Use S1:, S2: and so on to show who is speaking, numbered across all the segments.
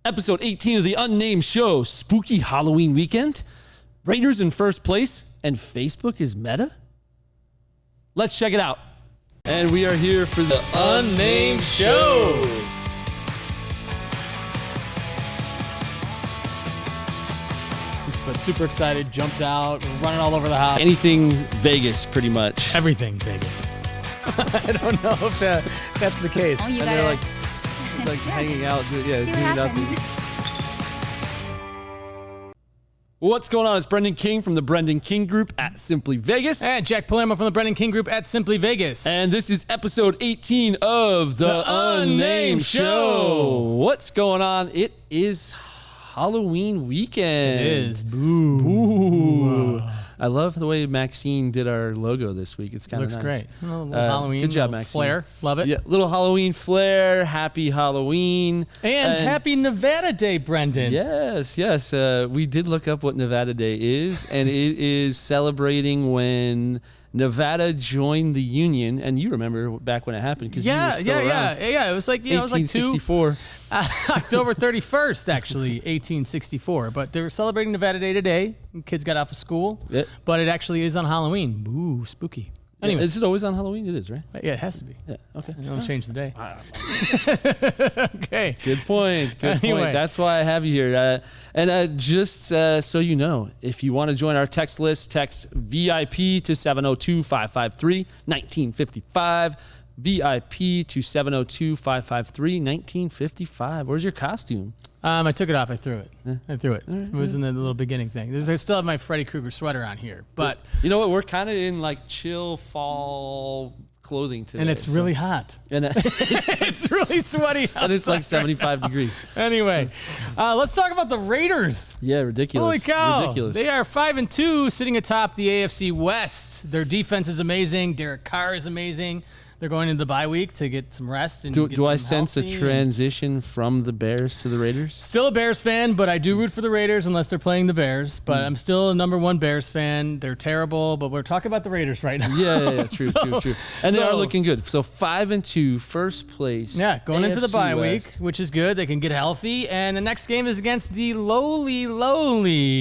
S1: Episode 18 of the Unnamed Show, Spooky Halloween Weekend, Raiders in first place, and Facebook is meta? Let's check it out. And we are here for the Unnamed Show.
S2: But super excited, jumped out, running all over the house.
S1: Anything Vegas, pretty much.
S2: Everything Vegas. I don't know if that's the case.
S3: Oh, you
S1: And
S3: gotta
S1: they're like hanging out. Yeah,
S3: see what happens.
S1: What's going on? It's Brendan King from the Brendan King Group at Simply Vegas.
S2: And Jack Palermo from the Brendan King Group at Simply Vegas.
S1: And this is episode 18 of the Unnamed Show. What's going on? It is Halloween weekend.
S2: It is. Boo.
S1: Boo. I love the way Maxine did our logo this week. It's kind of
S2: Looks
S1: nice.
S2: great. A little Halloween.
S1: Good job,
S2: little
S1: Maxine.
S2: Flair. Love it.
S1: Yeah, little Halloween flair. Happy Halloween.
S2: And happy Nevada Day, Brendan.
S1: Yes. We did look up what Nevada Day is, and it is celebrating when Nevada joined the Union, and you remember back when it happened because you were still around.
S2: Yeah. It was like
S1: 1864.
S2: October 31st, actually, 1864. But they're celebrating Nevada Day today. Kids got off of school, but it actually is on Halloween. Ooh, spooky. Anyway,
S1: Is it always on Halloween? It is, right?
S2: Yeah, it has to be.
S1: Yeah. Okay.
S2: Don't change the day. Okay.
S1: Good point. Good
S2: Anyway.
S1: point. That's why I have you here. Just so you know, if you want to join our text list, text VIP to 702-553-1955. VIP to 702-553-1955. Where's your costume?
S2: I took it off. I threw it. It was in the little beginning thing. I still have my Freddy Krueger sweater on here, but
S1: You know what? We're kind of in like chill fall clothing today.
S2: and it's really hot.
S1: And
S2: It's really sweaty.
S1: and it's like 75 degrees.
S2: Anyway, let's talk about the Raiders.
S1: Yeah, ridiculous.
S2: Holy cow!
S1: Ridiculous.
S2: They are 5-2, sitting atop the AFC West. Their defense is amazing. Derek Carr is amazing. They're going into the bye week to get some rest and get
S1: Do I
S2: some
S1: sense a
S2: healthy
S1: transition from the Bears to the Raiders?
S2: Still a Bears fan, but I do root for the Raiders unless they're playing the Bears. But I'm still a number one Bears fan. They're terrible, but we're talking about the Raiders right now.
S1: Yeah, true. And they are
S2: so-
S1: looking good. So 5-2, first place.
S2: Yeah, going into the
S1: AFC
S2: bye
S1: West.
S2: week, which is good. They can get healthy. And the next game is against the lowly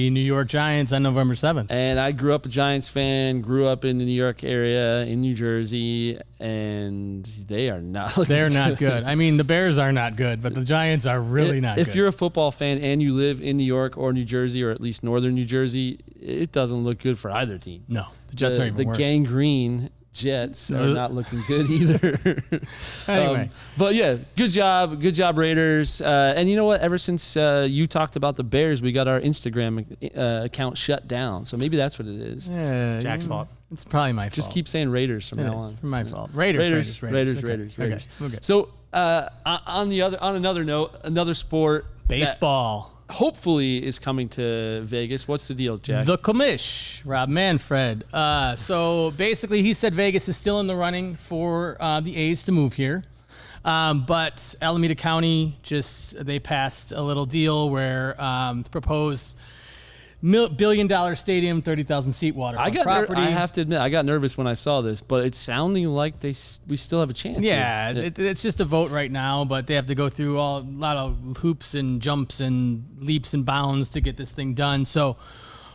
S2: New York Giants on November 7th.
S1: And I grew up a Giants fan, grew up in the New York area, in New Jersey, and they are not looking
S2: They're not good. I mean, the Bears are not good, but the Giants are really not good.
S1: If you're a football fan and you live in New York or New Jersey, or at least northern New Jersey, it doesn't look good for either team.
S2: No, the Jets are even worse.
S1: The gangrene Jets are not looking good either.
S2: Anyway.
S1: But yeah, good job Raiders. And you know what? Ever since you talked about the Bears, we got our Instagram account shut down. So maybe that's what it is.
S2: Jack's fault. It's probably my fault.
S1: Just keep saying Raiders from now on.
S2: It's my fault. Raiders.
S1: Raiders.
S2: Okay.
S1: So on another note, another sport,
S2: Baseball.
S1: that hopefully is coming to Vegas. What's the deal, Jack?
S2: The Commish, Rob Manfred. So basically, he said Vegas is still in the running for the A's to move here. But Alameda County they passed a little deal where proposed $1 billion stadium, 30,000 seat waterfront property.
S1: I have to admit, I got nervous when I saw this, but it's sounding like we still have a chance.
S2: Yeah,
S1: here.
S2: it's just a vote right now, but they have to go through a lot of hoops and jumps and leaps and bounds to get this thing done. So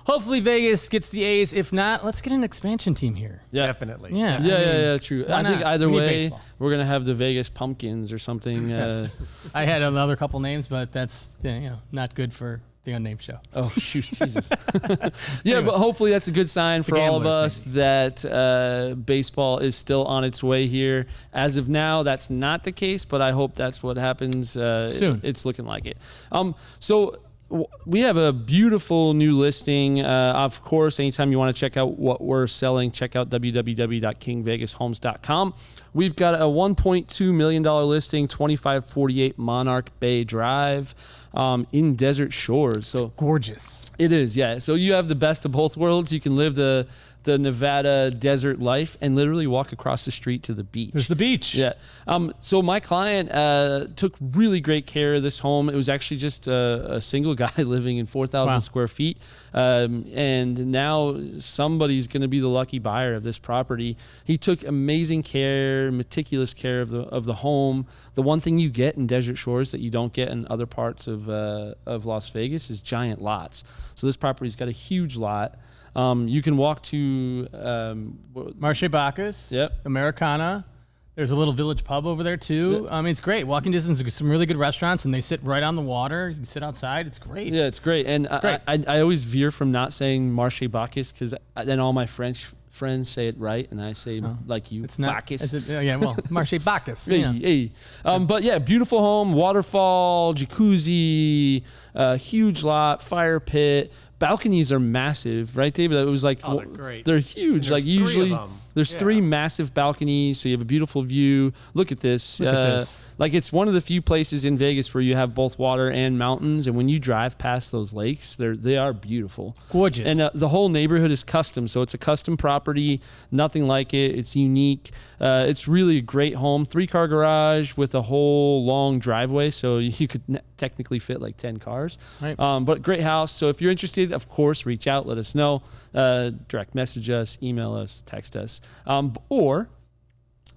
S2: hopefully Vegas gets the A's. If not, let's get an expansion team here.
S1: Yeah.
S4: Definitely.
S2: Yeah,
S1: Yeah, true. I think
S2: not?
S1: either
S2: We need
S1: way,
S2: baseball.
S1: we're going to have the Vegas Pumpkins or something.
S2: Yes. I had another couple names, but that's not good for the Unnamed Show.
S1: Oh, shoot, Jesus. Yeah, but hopefully that's a good sign for all of
S2: gamblers,
S1: us that baseball is still on its way here. As of now, that's not the case, but I hope that's what happens
S2: soon.
S1: It's looking like it. So we have a beautiful new listing. Of course, anytime you want to check out what we're selling, check out www.kingvegashomes.com. We've got a $1.2 million listing, 2548 Monarch Bay Drive in Desert Shores. So
S2: Gorgeous.
S1: it is, yeah. So you have the best of both worlds. You can live the the Nevada desert life and literally walk across the street to the beach.
S2: There's the beach.
S1: Yeah. So my client took really great care of this home. It was actually just a single guy living in 4,000 square feet. And now somebody's going to be the lucky buyer of this property. He took amazing care, meticulous care of the home. The one thing you get in Desert Shores that you don't get in other parts of Las Vegas is giant lots. So this property's got a huge lot. You can walk to
S2: Marche Bacchus, Americana. There's a little village pub over there too. I mean, it's great. Walking distance, some really good restaurants, and they sit right on the water. You can sit outside. It's great.
S1: Yeah, it's great. And I always veer from not saying Marche Bacchus because then all my French friends say it right, and I say like you,
S2: it's not
S1: Bacchus.
S2: Marche Bacchus.
S1: Hey. But yeah, beautiful home, waterfall, jacuzzi, huge lot, fire pit. Balconies are massive, right, David? It was like,
S3: they're great.
S1: They're huge. Like usually there's 3 massive balconies, so you have a beautiful view. Look at this. Like it's one of the few places in Vegas where you have both water and mountains, and when you drive past those lakes, they are beautiful.
S2: Gorgeous.
S1: And the whole neighborhood is custom, so it's a custom property, nothing like it. It's unique. It's really a great home. 3-car garage with a whole long driveway, so you could technically fit like 10 cars.
S2: Right.
S1: But great house. So if you're interested, of course, reach out, let us know, direct message us, email us, text us, or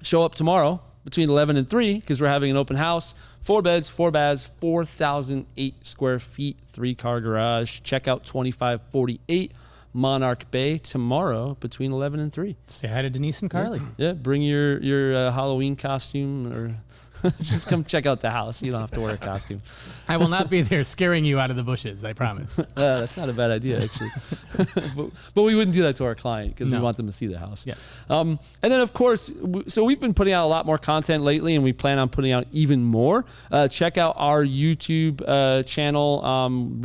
S1: show up tomorrow between 11 and 3 because we're having an open house. 4 beds, 4 baths, 4,008 square feet, 3-car garage. Check out 2548 Monarch Bay tomorrow between 11 and 3.
S2: Say hi to Denise and Carly.
S1: Yeah, bring your Halloween costume or just come check out the house. You don't have to wear a costume.
S2: I will not be there scaring you out of the bushes, I promise.
S1: That's not a bad idea, actually. but we wouldn't do that to our client because we want them to see the house.
S2: Yes.
S1: And then, of course, so we've been putting out a lot more content lately, and we plan on putting out even more. Check out our YouTube channel.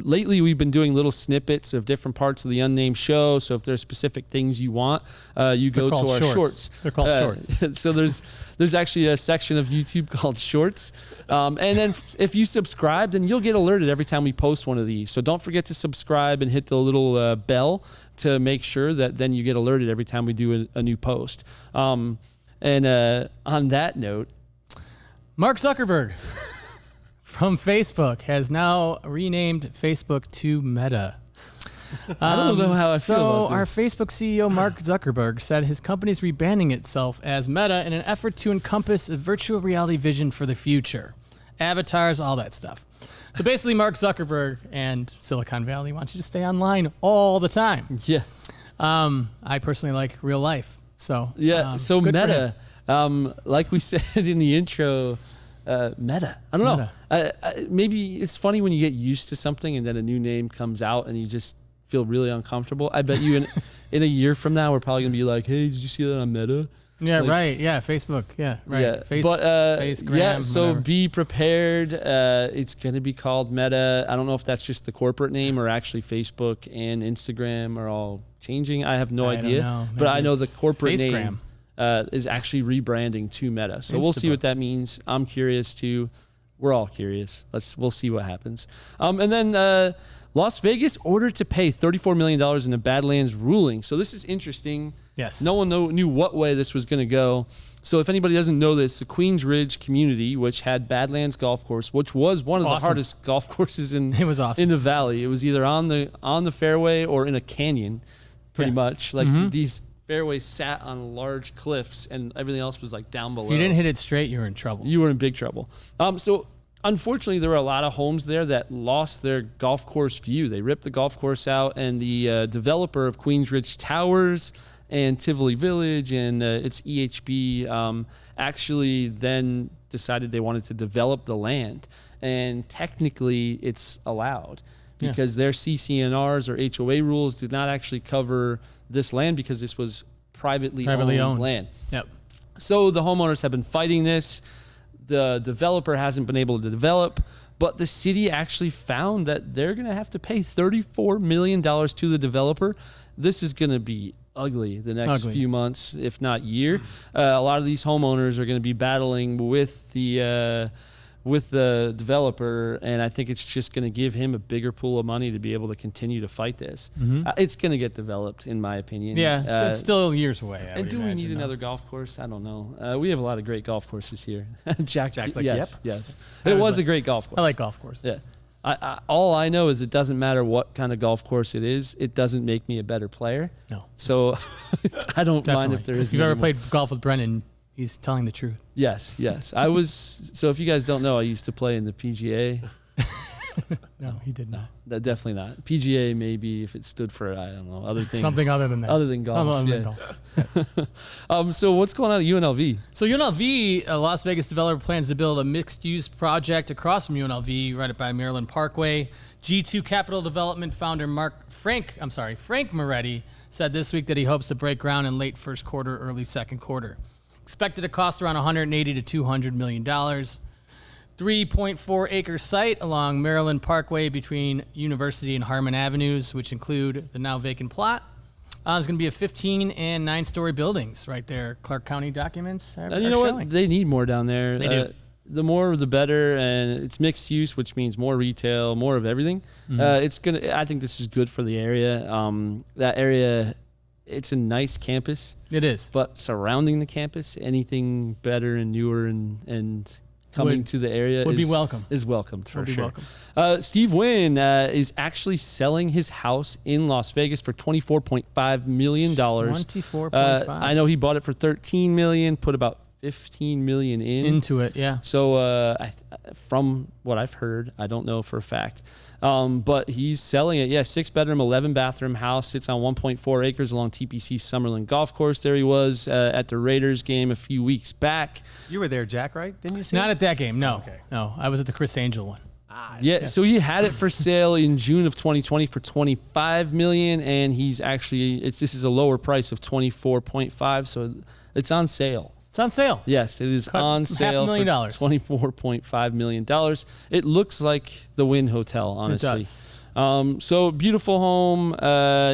S1: Lately, we've been doing little snippets of different parts of the Unnamed Show. So if there's specific things you want, you go to our shorts.
S2: They're called shorts.
S1: So there's actually a section of YouTube called Shorts. And then if you subscribe, then you'll get alerted every time we post one of these. So don't forget to subscribe and hit the little bell to make sure that then you get alerted every time we do a new post. And on that note,
S2: Mark Zuckerberg from Facebook has now renamed Facebook to Meta.
S1: I don't know how I feel about
S2: our
S1: this.
S2: Facebook CEO, Mark Zuckerberg, said his company is rebranding itself as Meta in an effort to encompass a virtual reality vision for the future. Avatars, all that stuff. So basically, Mark Zuckerberg and Silicon Valley want you to stay online all the time.
S1: Yeah.
S2: I personally like real life. So
S1: Yeah. So
S2: good for
S1: Meta, like we said in the intro, Meta. I don't know. Maybe it's funny when you get used to something and then a new name comes out and you just feel really uncomfortable. I bet you in a year from now, we're probably going to be like, hey, did you see that on Meta?
S2: Yeah, right. Yeah, Facebook. Yeah, right.
S1: Yeah,
S2: Facegram,
S1: yeah. So
S2: whatever.
S1: be prepared. It's going to be called Meta. I don't know if that's just the corporate name or actually Facebook and Instagram are all changing. I have no idea.
S2: Don't know.
S1: But
S2: Maybe
S1: I know the
S2: it's
S1: corporate
S2: Facegram.
S1: name is actually rebranding to Meta. So we'll see what that means. I'm curious too. We're all curious. We'll see what happens. And then Las Vegas ordered to pay $34 million in the Badlands ruling. So this is interesting.
S2: Yes.
S1: No one knew what way this was going to go. So if anybody doesn't know this, the Queens Ridge community, which had Badlands Golf Course, which was one of the hardest golf courses in the valley. It was either on the fairway or in a canyon, pretty much. Like these fairways sat on large cliffs and everything else was like down below.
S2: If you didn't hit it straight, you were in trouble.
S1: You were in big trouble. So unfortunately, there were a lot of homes there that lost their golf course view. They ripped the golf course out, and the developer of Queens Ridge Towers and Tivoli Village and its EHB actually then decided they wanted to develop the land. And technically, it's allowed because their CCNRs or HOA rules did not actually cover this land because this was privately owned land.
S2: Yep.
S1: So the homeowners have been fighting this. The developer hasn't been able to develop, but the city actually found that they're going to have to pay $34 million to the developer. This is going to be ugly the next few months, if not year. A lot of these homeowners are going to be battling with the with the developer, and I think it's just going to give him a bigger pool of money to be able to continue to fight this. It's going to get developed, in my opinion.
S2: Yeah, so it's still years away.
S1: And do we need another golf course? I don't know. We have a lot of great golf courses here. Jack's like, yes. It was a great golf course.
S2: I like golf courses.
S1: Yeah. All I know is it doesn't matter what kind of golf course it is. It doesn't make me a better player.
S2: No.
S1: So I don't mind if there is.
S2: If you've ever played golf with Brendan, he's telling the truth.
S1: Yes. I was. So if you guys don't know, I used to play in the PGA.
S2: No, he did not.
S1: Definitely not. PGA, maybe if it stood for, I don't know, other things.
S2: Something other than that.
S1: Other than golf.
S2: Other than golf.
S1: So what's going on at UNLV?
S2: So UNLV, a Las Vegas developer, plans to build a mixed-use project across from UNLV, right up by Maryland Parkway. G2 Capital Development founder Frank Moretti said this week that he hopes to break ground in late first quarter, early second quarter. Expected to cost around $180 to $200 million. 3.4-acre site along Maryland Parkway between University and Harmon Avenues, which include the now vacant plot. It's going to be a 15 and 9-story buildings right there. Clark County documents are
S1: And you know
S2: showing.
S1: what? They need more down there.
S2: They do.
S1: The more, the better, and it's mixed use, which means more retail, more of everything. It's gonna. I think this is good for the area. That area, it's a nice campus.
S2: It is.
S1: But surrounding the campus, anything better and newer and coming to the area
S2: would be welcome.
S1: Is welcomed for sure.
S2: Welcome.
S1: Steve Wynn is actually selling his house in Las Vegas for $24.5 million.
S2: $24.5.
S1: I know he bought it for $13 million, put about $15 million
S2: into it. Yeah.
S1: So from what I've heard, I don't know for a fact, but he's selling it. Yeah, 6-bedroom, 11-bathroom house. Sits on 1.4 acres along TPC Summerlin Golf Course. There he was at the Raiders game a few weeks back.
S3: You were there, Jack, right? Didn't you see
S2: Not
S3: it?
S2: at that game, no.
S3: Okay.
S2: No, I was at the Chris Angel one.
S1: Yeah, so he had it for sale in June of 2020 for $25 million, and he's actually this is a lower price of $24.5, so it's on sale.
S2: It's on sale.
S1: Yes, it is on sale for $24.5 million. It looks like the Wynn Hotel, honestly.
S2: It does.
S1: So beautiful home.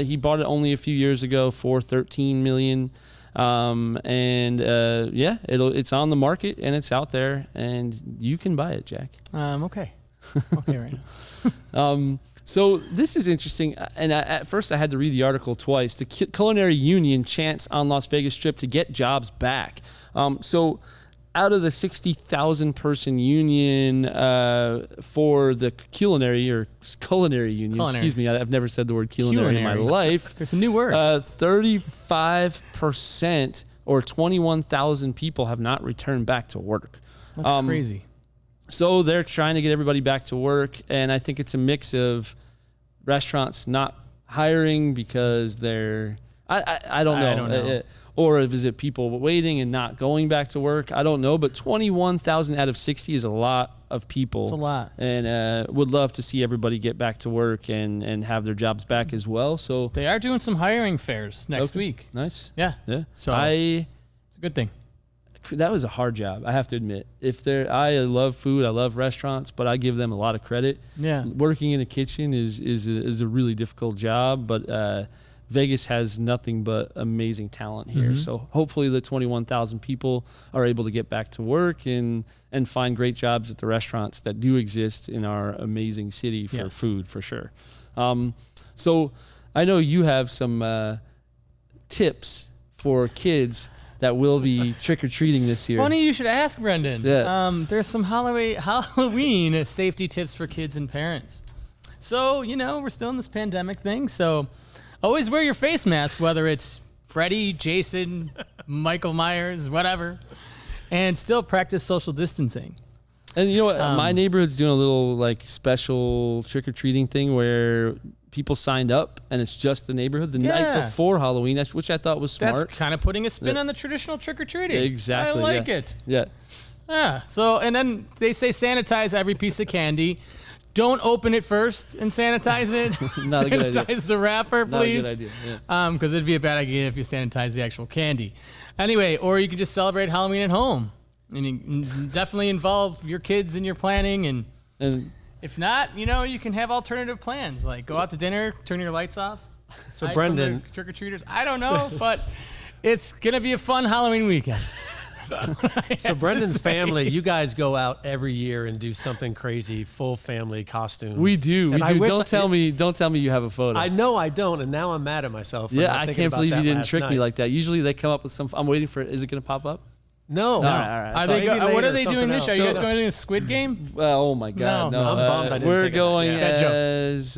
S1: He bought it only a few years ago for $13 million. It's on the market and it's out there, and you can buy it, Jack.
S2: Okay. Okay, right now.
S1: So this is interesting, and at first I had to read the article twice. The Culinary Union chants on Las Vegas Strip to get jobs back. So out of the 60,000 person union for the Culinary Union, excuse me, I've never said the word culinary in my life.
S2: There's a new word.
S1: 35% or 21,000 people have not returned back to work.
S2: That's crazy.
S1: So they're trying to get everybody back to work, and I think it's a mix of restaurants not hiring because they're I don't know. Or is it people waiting and not going back to work? I don't know, but 21,000 out of 60 is a lot of people.
S2: It's a lot.
S1: And would love to see everybody get back to work and have their jobs back as well. So
S2: they are doing some hiring fairs next week.
S1: Nice.
S2: Yeah. So it's a good thing.
S1: That was a hard job, I have to admit. I love food, I love restaurants, but I give them a lot of credit.
S2: Yeah.
S1: Working in a kitchen is a really difficult job, but Vegas has nothing but amazing talent here. So hopefully the 21,000 people are able to get back to work and find great jobs at the restaurants that do exist in our amazing city for food, for sure. So I know you have some tips for kids that will be trick-or-treating this year.
S2: Funny you should ask, Brendan.
S1: Yeah.
S2: There's some Halloween safety tips for kids and parents. So, we're still in this pandemic thing, so always wear your face mask, whether it's Freddy, Jason, Michael Myers, whatever, and still practice social distancing.
S1: And you know what? My neighborhood's doing a little special trick-or-treating thing where people signed up, and it's just the neighborhood the night before Halloween, which I thought was smart.
S2: That's kind of putting a spin on the traditional trick-or-treating.
S1: Exactly.
S2: I like it.
S1: Yeah.
S2: Yeah. So, and then they say sanitize every piece of candy. Don't open it first and sanitize it.
S1: Not a good idea.
S2: Sanitize the wrapper, please.
S1: Not a good idea. Yeah.
S2: Because it'd be a bad idea if you sanitize the actual candy. Anyway, or you could just celebrate Halloween at home. And you definitely involve your kids in your planning. And if not, you can have alternative plans. Like go out to dinner, turn your lights off.
S3: So Brendan,
S2: trick-or-treaters. I don't know, but it's going to be a fun Halloween weekend.
S3: So Brendan's family, you guys go out every year and do something crazy, full family costumes.
S1: We do.
S3: And I wish
S1: Don't tell me you have a photo.
S3: I know I don't, and now I'm mad at myself. For
S1: yeah,
S3: not
S1: I
S3: thinking
S1: can't
S3: about
S1: believe you
S3: that
S1: didn't
S3: last
S1: trick me
S3: night.
S1: like that. Usually they come up with some. I'm waiting for it. Is it going to pop up?
S3: No.
S1: All right.
S2: Are they
S3: Maybe
S2: what are
S3: later,
S2: they doing
S3: something
S2: this year? Are you
S3: else.
S2: guys going to a Squid Game?
S1: Oh my God,
S2: No.
S1: no!
S3: I'm bummed I didn't
S1: We're
S3: think of that.
S1: going
S3: Yeah.
S2: Bad joke.
S1: as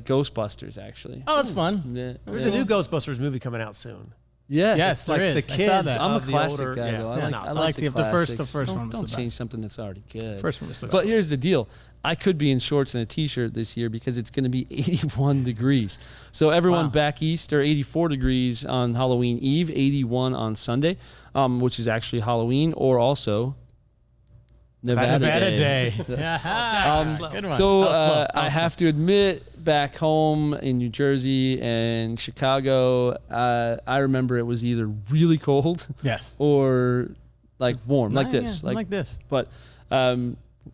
S1: Ghostbusters, actually.
S2: Oh, that's fun.
S1: Yeah.
S3: There's a new Ghostbusters movie coming out soon.
S1: Yeah.
S2: Yes,
S3: like
S2: there is.
S3: the
S2: I saw
S3: kids
S2: that.
S1: I'm a
S3: of the
S1: classic
S3: older-
S1: guy,
S3: yeah.
S1: though.
S3: Yeah,
S1: I
S3: no,
S1: like,
S3: it's
S1: I like
S2: the
S1: classics.
S2: first one was
S1: Don't
S2: the
S1: change
S2: best.
S1: something that's already good.
S2: First one was the
S1: But
S2: best.
S1: here's the deal. I could be in shorts and a t-shirt this year because it's going to be 81 degrees. So everyone
S2: Wow.
S1: back east are 84 degrees on Halloween Eve, 81 on Sunday, which is actually Halloween, or also Nevada
S2: Day. Yeah. Good one.
S1: So
S2: How slow?
S1: I
S2: How
S1: have to admit, back home in New Jersey and Chicago, I remember it was either really cold
S2: Yes.
S1: or like warm, like
S2: Yeah,
S1: this.
S2: like this.
S1: But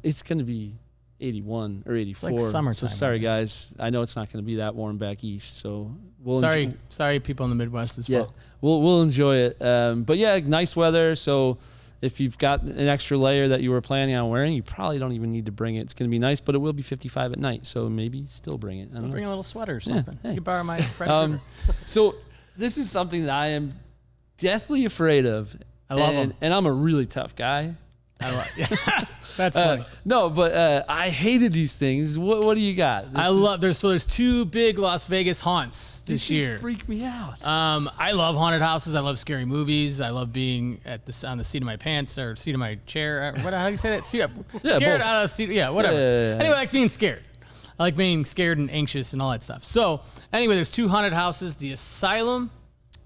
S1: it's going to be 81 or 84.
S2: like summertime,
S1: So sorry,
S2: right?
S1: guys. I know it's not going to be that warm back east. So we'll
S2: Sorry, people in the Midwest as
S1: yeah,
S2: well.
S1: we'll enjoy it. But yeah, nice weather. So if you've got an extra layer that you were planning on wearing, you probably don't even need to bring it. It's going to be nice, but it will be 55 at night. So maybe still bring it. I don't know.
S2: Bring a little sweater or
S1: Yeah,
S2: something.
S1: hey.
S2: You can borrow my friend.
S1: So this is something that I am deathly afraid of.
S2: I love 'em.
S1: And I'm a really tough guy.
S2: That's funny.
S1: No, but I hated these things. What do you got?
S2: There's two big Las Vegas haunts this
S1: these
S2: year.
S1: freak me out.
S2: I love haunted houses. I love scary movies. I love being on the seat of my pants or seat of my chair. How do you say that? Scared
S1: both.
S2: out of the seat. Yeah, whatever.
S1: Yeah.
S2: Anyway, I like being scared. I like being scared and anxious and all that stuff. So anyway, there's two haunted houses. The Asylum,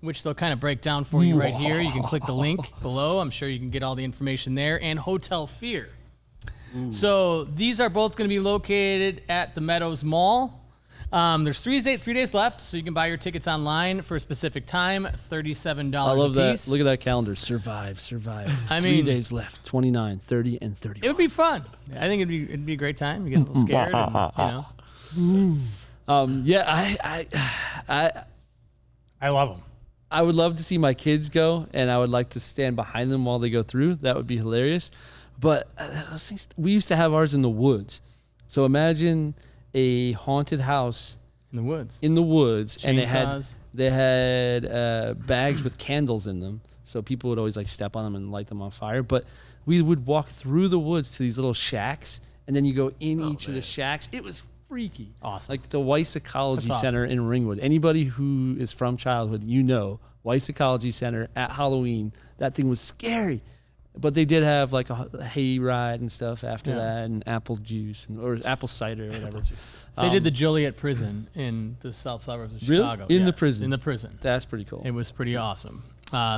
S2: which they'll kind of break down for you right here. You can click the link below. I'm sure you can get all the information there. And Hotel Fear. So these are both going to be located at the Meadows Mall. There's 3 days left, so you can buy your tickets online for a specific time, $37
S1: I love
S2: a piece.
S1: that. Look at that calendar. Survive.
S2: I
S1: 3
S2: mean-
S1: days left. 29, 30, and 31.
S2: It would be fun. I think it'd be a great time. You get a little scared, and, you know.
S1: Yeah,
S2: I love them.
S1: I would love to see my kids go, and I would like to stand behind them while they go through. That would be hilarious. But we used to have ours in the woods. So imagine a haunted house
S2: In the woods.
S1: and
S2: Chainsaws.
S1: they had bags with candles in them. So people would always like step on them and light them on fire. But we would walk through the woods to these little shacks, and then you go in each of the shacks. It was freaky.
S2: Awesome.
S1: Like the Weiss Ecology
S2: That's awesome.
S1: Center in Ringwood. Anybody who is from childhood, Weiss Ecology Center at Halloween. That thing was scary. But they did have like a hay ride and stuff after that, and apple juice or apple cider or whatever.
S2: They did the Joliet prison in the south suburbs of
S1: Really?
S2: Chicago.
S1: In the
S2: Yes,
S1: prison?
S2: In the prison.
S1: That's pretty cool.
S2: It was pretty awesome.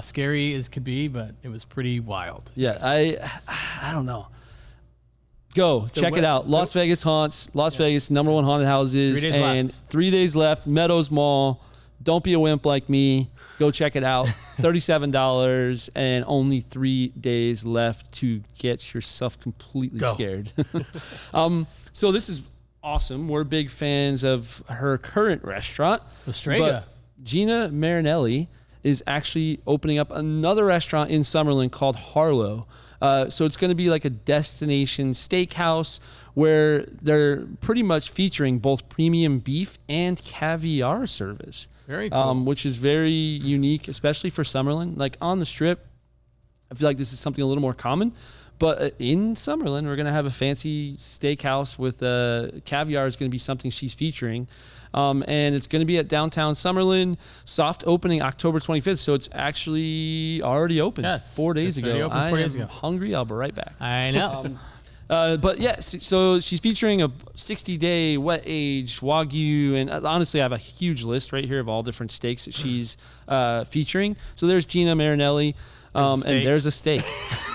S2: Scary as could be, but it was pretty wild.
S1: Yeah,
S2: Yes.
S1: I don't know. Go check it out. Las Vegas haunts. Las Vegas #1 haunted houses.
S2: 3 days
S1: and
S2: left.
S1: 3 days left. Meadows Mall. Don't be a wimp like me. Go check it out. $37 and only 3 days left to get yourself completely scared. So this is awesome. We're big fans of her current restaurant.
S2: The Strega.
S1: But Gina Marinelli is actually opening up another restaurant in Summerlin called Harlo. So it's going to be like a destination steakhouse where they're pretty much featuring both premium beef and caviar service.
S2: Very cool.
S1: Which is very unique, especially for Summerlin. Like on the Strip, I feel like this is something a little more common. But in Summerlin, we're going to have a fancy steakhouse with caviar is going to be something she's featuring. And it's going to be at downtown Summerlin, soft opening October 25th. So it's actually already open.
S2: Yes,
S1: 4 days
S2: it's already
S1: ago.
S2: open 4 days
S1: I'm
S2: ago.
S1: hungry. I'll be right back.
S2: I know.
S1: But yes, so she's featuring a 60-day wet aged Wagyu, and honestly, I have a huge list right here of all different steaks that she's featuring. So there's Gina Marinelli, and there's a steak.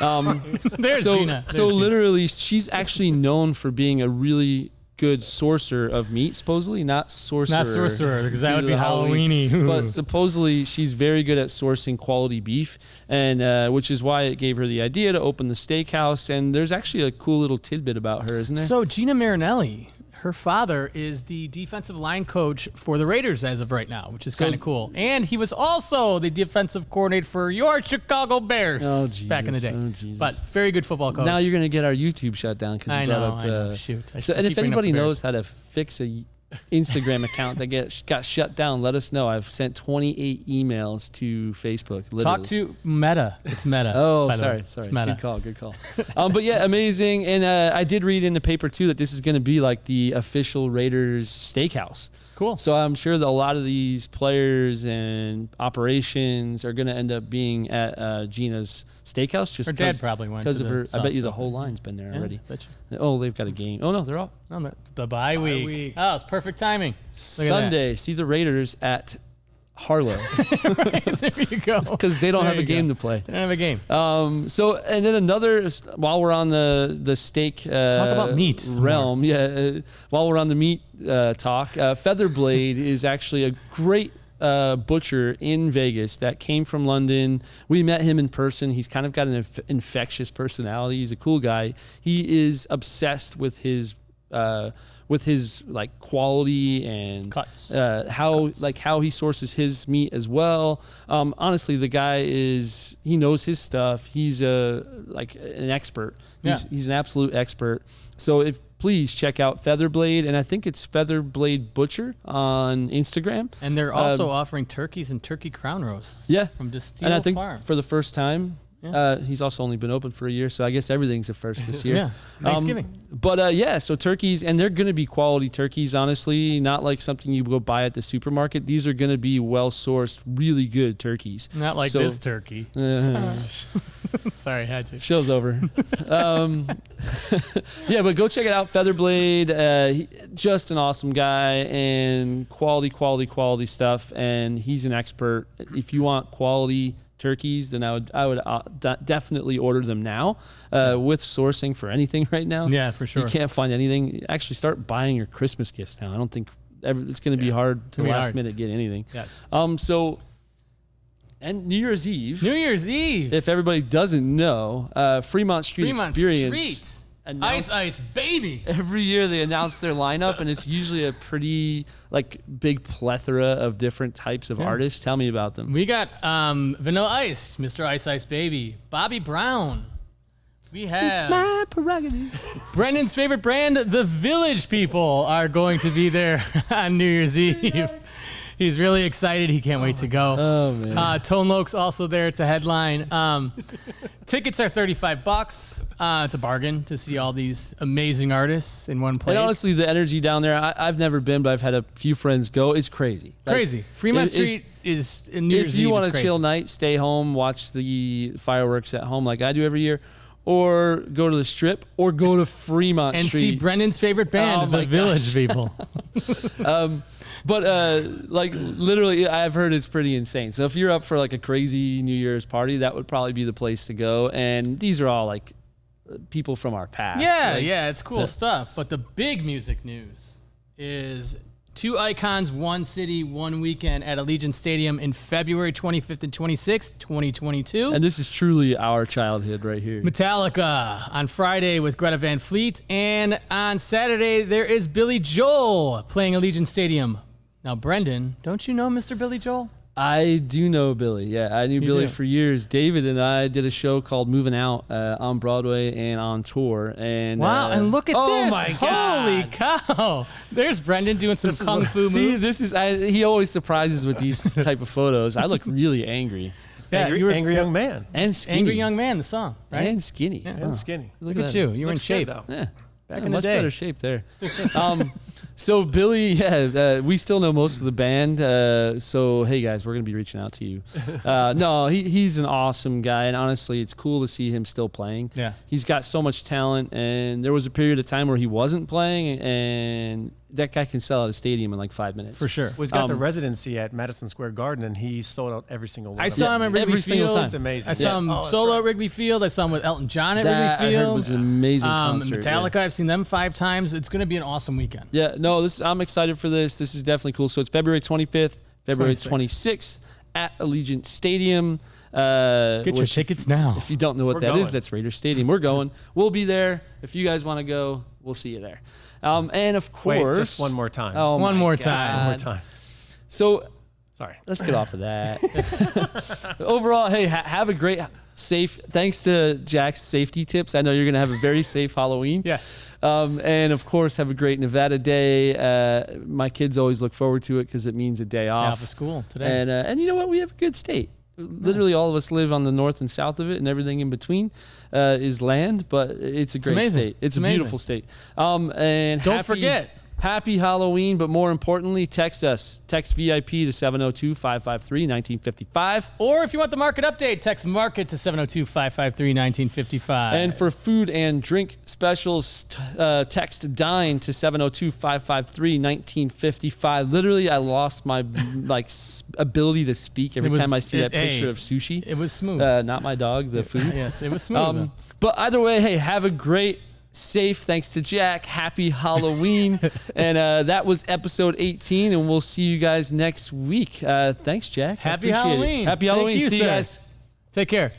S2: There's Gina.
S1: So literally, she's actually known for being a really good sourcer of meat, supposedly, not sorcerer.
S2: Not sorcerer, because that
S1: due
S2: would
S1: to
S2: be
S1: the Halloween.
S2: Halloweeny.
S1: But supposedly, she's very good at sourcing quality beef, and which is why it gave her the idea to open the steakhouse. And there's actually a cool little tidbit about her, isn't there?
S2: So Gina Marinelli, her father is the defensive line coach for the Raiders as of right now, which is kind of cool. And he was also the defensive coordinator for your Chicago Bears back in the day. Oh, Jesus. But very good football coach.
S1: Now you're going to get our YouTube shut down because you brought up.
S2: I know. Shoot.
S1: And if anybody knows how to fix a Instagram account that got shut down, let us know. I've sent 28 emails to Facebook. Literally.
S2: Talk to Meta. It's Meta.
S1: Oh, sorry.
S2: It's Meta.
S1: Good call. But yeah, amazing. And I did read in the paper too that this is going to be like the official Raiders Steakhouse.
S2: Cool.
S1: So I'm sure that a lot of these players and operations are going to end up being at Gina's Steakhouse. Just
S2: her dad probably went
S1: because of her. I bet you the
S2: South
S1: whole line's been there already.
S2: Bet you.
S1: Oh, they've got a game. Oh no, they're all
S2: The bye week. Oh, it's perfect timing.
S1: Sunday. See the Raiders at Harlo.
S2: Right, there you go.
S1: Because they don't have a game to play.
S2: They don't have a game.
S1: So and then another, while we're on the steak
S2: talk about meat
S1: realm, while we're on the meat talk, Featherblade is actually a great butcher in Vegas that came from London. We met him in person. He's kind of got an infectious personality. He's a cool guy. He is obsessed with his like quality and
S2: cuts.
S1: How he sources his meat as well. Honestly, the guy he knows his stuff. He's an expert. He's an absolute expert. So please check out Featherblade, and I think it's Featherblade Butcher on Instagram.
S2: And they're also offering turkeys and turkey crown roasts.
S1: Yeah,
S2: from Disteel
S1: and I think
S2: Farms.
S1: for the first time. He's also only been open for a year, so I guess everything's a first this year.
S2: Thanksgiving.
S1: So turkeys, and they're going to be quality turkeys, honestly, not like something you go buy at the supermarket. These are going to be well-sourced, really good turkeys.
S2: Not like this turkey. Sorry, I had to.
S1: Show's over. But go check it out, Featherblade. Just an awesome guy, and quality stuff, and he's an expert. If you want quality turkeys, then I would definitely order them now. With sourcing for anything right now,
S2: for sure,
S1: you can't find anything. Actually, start buying your Christmas gifts now. I don't think it's going to be hard to last minute get anything.
S2: Yes.
S1: And New Year's Eve.
S2: If
S1: everybody doesn't know, Fremont Street Experience.
S2: Ice baby.
S1: Every year they announce their lineup, and it's usually a pretty big plethora of different types of artists. Tell me about them.
S2: We got Vanilla Ice, Mr. Ice Baby, Bobby Brown. We have
S1: It's my prerogative.
S2: Brendan's favorite brand, The Village People, are going to be there on New Year's Eve. He's really excited. He can't wait to go.
S1: Oh, man.
S2: Tone Loke's also there to headline. Tickets are $35. It's a bargain to see all these amazing artists in one place.
S1: And honestly, the energy down there, I've never been, but I've had a few friends go. It's crazy.
S2: Fremont Street is in New Year's Eve.
S1: If you want a chill night, stay home, watch the fireworks at home like I do every year, or go to the Strip, or go to Fremont
S2: and
S1: Street.
S2: see Brendan's favorite band, The Village People.
S1: But literally, I've heard it's pretty insane. So if you're up for a crazy New Year's party, that would probably be the place to go. And these are all people from our past.
S2: It's cool stuff. But the big music news is two icons, one city, one weekend at Allegiant Stadium in February 25th and 26th, 2022.
S1: And this is truly our childhood right here.
S2: Metallica on Friday with Greta Van Fleet. And on Saturday, there is Billy Joel playing Allegiant Stadium. Now, Brendan, don't you know Mr. Billy Joel?
S1: I do know Billy. Yeah, I knew Billy for years. David and I did a show called Moving Out on Broadway and on tour. And
S2: wow, and look at this.
S1: Oh, my God.
S2: Holy cow. There's Brendan doing some kung fu moves.
S1: See, he always surprises with these type of photos. I look really angry.
S3: Yeah, angry young man.
S1: And skinny.
S2: Angry Young Man, the song, right?
S1: And skinny.
S3: Yeah, and skinny.
S2: Look at you. You were in shape.
S3: Good,
S1: yeah.
S2: Back in the
S1: much
S2: day.
S1: better shape there. So Billy, we still know most of the band. So hey guys, we're gonna be reaching out to you. No, he's an awesome guy, and honestly, it's cool to see him still playing.
S2: Yeah,
S1: he's got so much talent, and there was a period of time where he wasn't playing, and that guy can sell out a stadium in 5 minutes.
S2: For sure.
S3: Well, he's got the residency at Madison Square Garden, and he sold out every single one.
S2: I saw him at Wrigley
S1: every single
S2: Field.
S1: time.
S3: It's amazing.
S2: I saw him solo at Wrigley Field. I saw him with Elton John at Wrigley Field.
S1: I heard was an amazing concert.
S2: Metallica, I've seen them 5 times. It's going to be an awesome weekend.
S1: Yeah, no, I'm excited for this. This is definitely cool. So it's February 25th, February 26th at Allegiant Stadium.
S2: Get your tickets now.
S1: If you don't know what that is, that's Raiders Stadium. We're going. We'll be there. If you guys want to go, we'll see you there. And of
S3: Wait,
S1: course,
S3: just one more time.
S1: Oh,
S2: One
S1: my
S2: more
S1: God.
S2: time.
S3: One more time.
S1: So
S3: Sorry.
S1: let's get off of that. Overall, hey, have a great, safe. Thanks to Jack's safety tips. I know you're gonna have a very safe Halloween.
S2: Yeah.
S1: And of course, have a great Nevada day. My kids always look forward to it because it means a day off.
S2: Off of school today.
S1: And you know what? We have a good state. Literally, all of us live on the north and south of it, and everything in between is land. But it's a great
S2: amazing.
S1: state. It's a
S2: amazing.
S1: beautiful state. And
S2: Don't forget.
S1: Happy Halloween, but more importantly, text us. Text VIP to 702-553-1955.
S2: Or if you want the market update, text market to 702-553-1955.
S1: And for food and drink specials, text Dine to 702-553-1955. Literally, I lost my ability to speak every time I see that picture of sushi.
S2: It was smooth.
S1: Not my dog, the food.
S2: Yes, it was smooth.
S1: But either way, hey, have a great, safe, thanks to Jack, happy Halloween. And that was episode 18, and we'll see you guys next week. Thanks, Jack. I
S2: Happy
S1: appreciate it.
S2: Halloween.
S1: Happy
S2: Thank
S1: Halloween.
S2: you,
S1: See you
S2: sir.
S1: guys.
S2: Take care.